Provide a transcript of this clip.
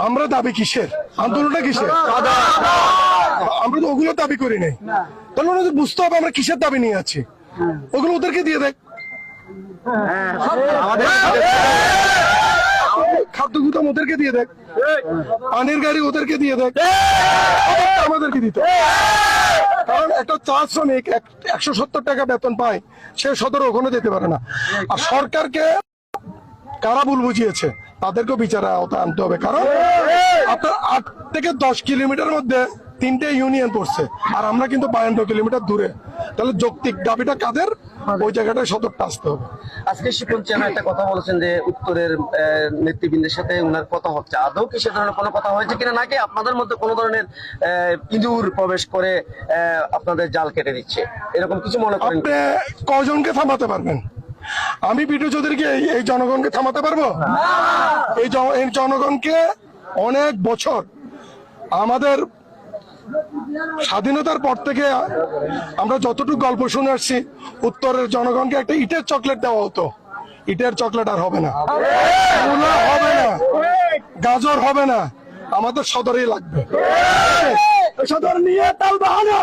আমরা দাবি কিসের, আন্দোলনটা কিসের? আমরা তো ওগুলো দাবি করি নাই। তাহলে ওনাদের বুঝতে হবে আমরা কিসের দাবি নিয়ে আছি। ওগুলো ওদেরকে দিয়ে দেখ, খাদ্য গুদাম ওদেরকে দিয়ে দেখ, পানির গাড়ি ওদেরকে দিয়ে দেখ, আমাদেরকে দিতে। কারণ একটা চা শ্রমিক 170 টাকা বেতন পায়, সে 17 ওখানে যেতে পারে না। আর সরকারকে কারা ভুল বুঝিয়েছে তাদেরকেও বিচারের আওতায় আনতে হবে। কারণ আপনার 8 থেকে 10 কিলোমিটার মধ্যে 3টে ইউনিয়ন পড়ছে, আর আমরা কিন্তু 52 কিলোমিটার দূরে। তাহলে যৌক্তিক দাবিটা কাদের, ওই জায়গাটায় সতর্কটা আসতে হবে। আজকে শিপন চেয়ারম্যান একটা কথা বলেছেন যে উত্তরের নেতৃবৃন্দের সাথে উনার কথা হচ্ছে, আদৌ কি সে ধরনের কোনো কথা হয়েছে কিনা, নাকি আপনাদের মধ্যে কোনো ধরনের ইঁদুর প্রবেশ করে আপনাদের জাল কেটে দিচ্ছে, এরকম কিছু মনে করেন? আপনি কজনকে থামাতে পারবেন? আমি বিটু চৌধুরীকে এই জনগণকে থামাতে পারবো? এই জনগণকে অনেক বছর, আমাদের স্বাধীনতার পর থেকে আমরা যতটুকু গল্প শুনে আসছি, উত্তরের জনগণকে একটা ইটের চকলেট দেওয়া হতো। ইটের চকলেট আর হবে না, মূলা হবে না, গাজর হবে না, আমাদের সদরেই লাগবে। সদর নিয়ে তাল বাহানা।